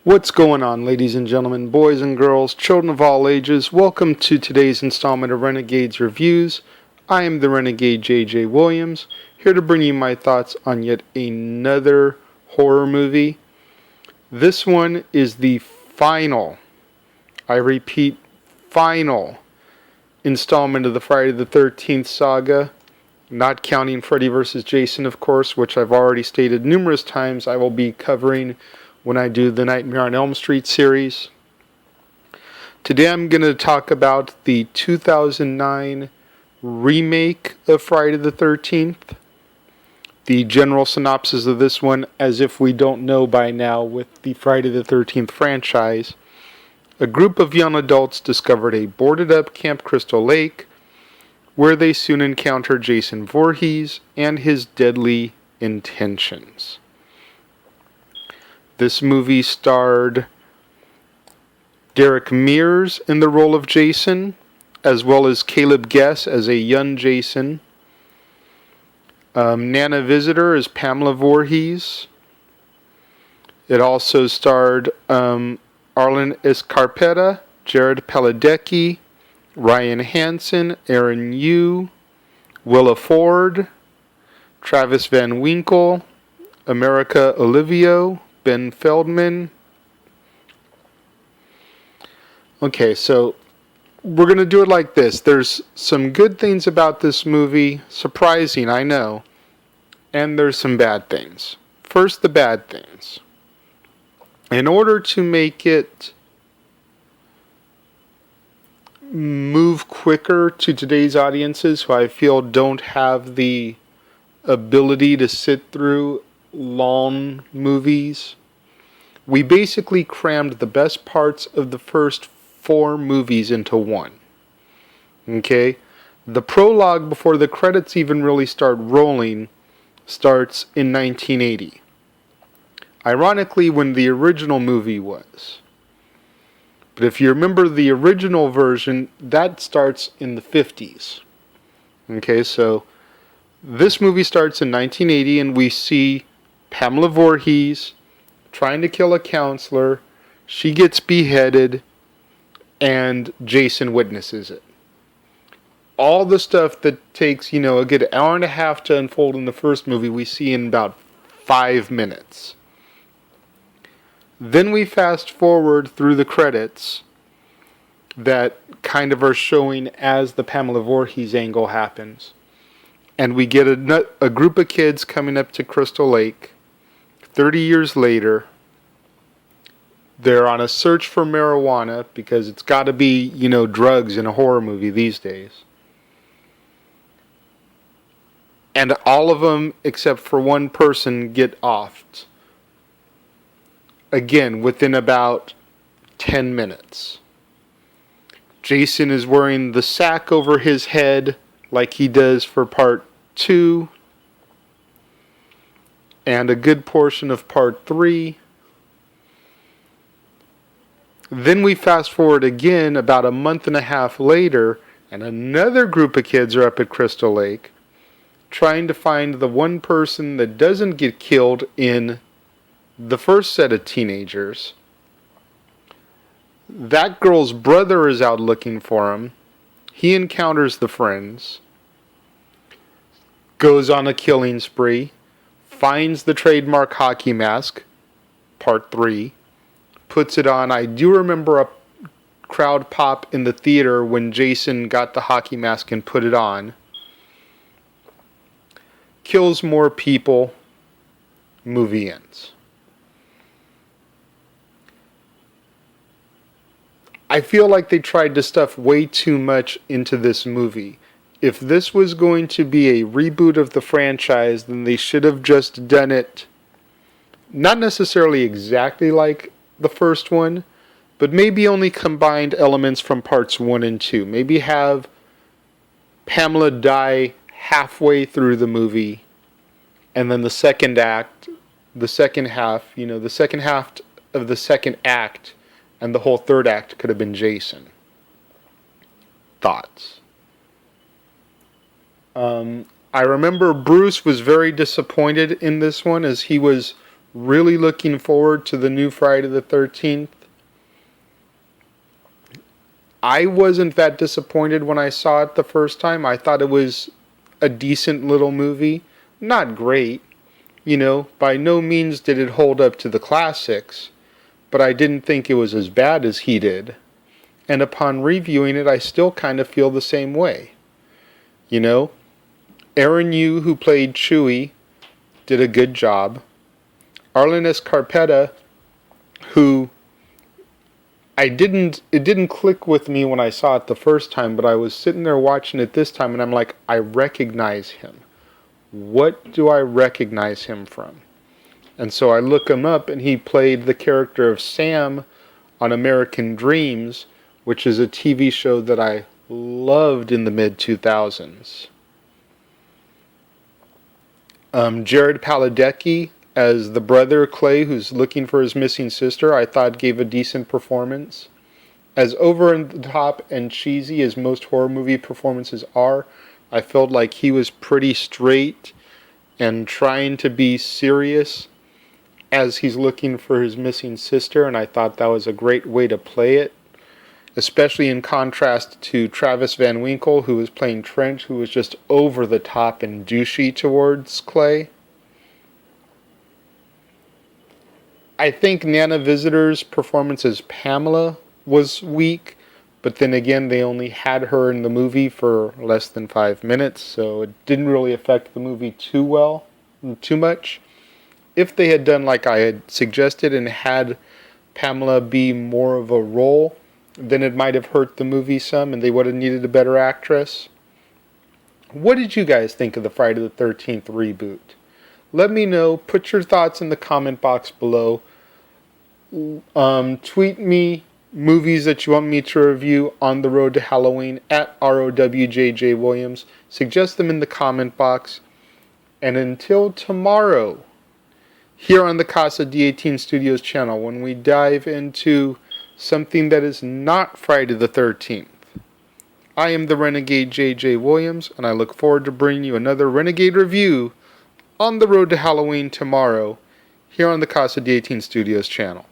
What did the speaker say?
What's going on, ladies and gentlemen, boys and girls, children of all ages? Welcome to today's installment of Renegades Reviews. I am the Renegade J.J. Williams, here to bring you my thoughts on yet another horror movie. This one is the final, I repeat, final installment of the Friday the 13th saga, not counting Freddy vs. Jason, of course, which I've already stated numerous times I will be covering when I do the Nightmare on Elm Street series. Today I'm going to talk about the 2009 remake of Friday the 13th. The general synopsis of this one, as if we don't know by now with the Friday the 13th franchise. A group of young adults discovered a boarded up Camp Crystal Lake, where they soon encounter Jason Voorhees and his deadly intentions. This movie starred Derek Mears in the role of Jason, as well as Caleb Guess as a young Jason. Nana Visitor as Pamela Voorhees. It also starred Arlen Escarpeta, Jared Paladecki, Ryan Hansen, Aaron Yu, Willa Ford, Travis Van Winkle, America Olivio, Ben Feldman. Okay, so we're going to do it like this. There's some good things about this movie, surprising, I know, and there's some bad things. First, the bad things. In order to make it move quicker to today's audiences, who I feel don't have the ability to sit through long movies, we basically crammed the best parts of the first 4 movies into one. Okay? The prologue before the credits even really start rolling starts in 1980. Ironically, when the original movie was. But if you remember the original version, that starts in the 50s. Okay, so this movie starts in 1980 and we see Pamela Voorhees trying to kill a counselor. She gets beheaded and Jason witnesses it. All the stuff that takes, a good hour and a half to unfold in the first movie, we see in about 5 minutes. Then we fast forward through the credits that kind of are showing as the Pamela Voorhees angle happens. And we get a group of kids coming up to Crystal Lake. 30 years later, they're on a search for marijuana because it's got to be, drugs in a horror movie these days. And all of them, except for one person, get offed. Again, within about 10 minutes. Jason is wearing the sack over his head like he does for part 2. And a good portion of part 3. Then we fast forward again about a month and a half later, and another group of kids are up at Crystal Lake trying to find the one person that doesn't get killed in the first set of teenagers. That girl's brother is out looking for him. He encounters the friends, goes on a killing spree, finds the trademark hockey mask, part 3, puts it on. I do remember a crowd pop in the theater when Jason got the hockey mask and put it on. Kills more people. Movie ends. I feel like they tried to stuff way too much into this movie. If this was going to be a reboot of the franchise, then they should have just done it not necessarily exactly like the first one, but maybe only combined elements from parts 1 and 2. Maybe have Pamela die halfway through the movie, and then the second half of the second act, and the whole third act could have been Jason. Thoughts? I remember Bruce was very disappointed in this one, as he was Really looking forward to the new Friday the 13th. I wasn't that disappointed when I saw it the first time. I thought it was a decent little movie. Not great, by no means did it hold up to the classics, but I didn't think it was as bad as he did. And upon reviewing it, I still kind of feel the same way. Aaron Yu, who played Chewie, did a good job. Arlen Escarpeta, who it didn't click with me when I saw it the first time, but I was sitting there watching it this time and I'm like, I recognize him. What do I recognize him from? And so I look him up, and he played the character of Sam on American Dreams, which is a TV show that I loved in the mid-2000s. Jared Padalecki as the brother Clay, who's looking for his missing sister, I thought gave a decent performance. As over the top and cheesy as most horror movie performances are, I felt like he was pretty straight and trying to be serious as he's looking for his missing sister, and I thought that was a great way to play it, especially in contrast to Travis Van Winkle, who was playing Trench, who was just over the top and douchey towards Clay. I think Nana Visitor's performance as Pamela was weak, but then again, they only had her in the movie for less than 5 minutes, so it didn't really affect the movie too much. If they had done like I had suggested and had Pamela be more of a role, then it might have hurt the movie some and they would have needed a better actress. What did you guys think of the Friday the 13th reboot? Let me know. Put your thoughts in the comment box below. Tweet me movies that you want me to review on the road to Halloween at ROWJJ Suggest them in the comment box. And until tomorrow, here on the Casa D18 Studios channel, when we dive into something that is not Friday the 13th, I am the Renegade JJ Williams, and I look forward to bringing you another Renegade review on the road to Halloween tomorrow, here on the Casa D18 Studios channel.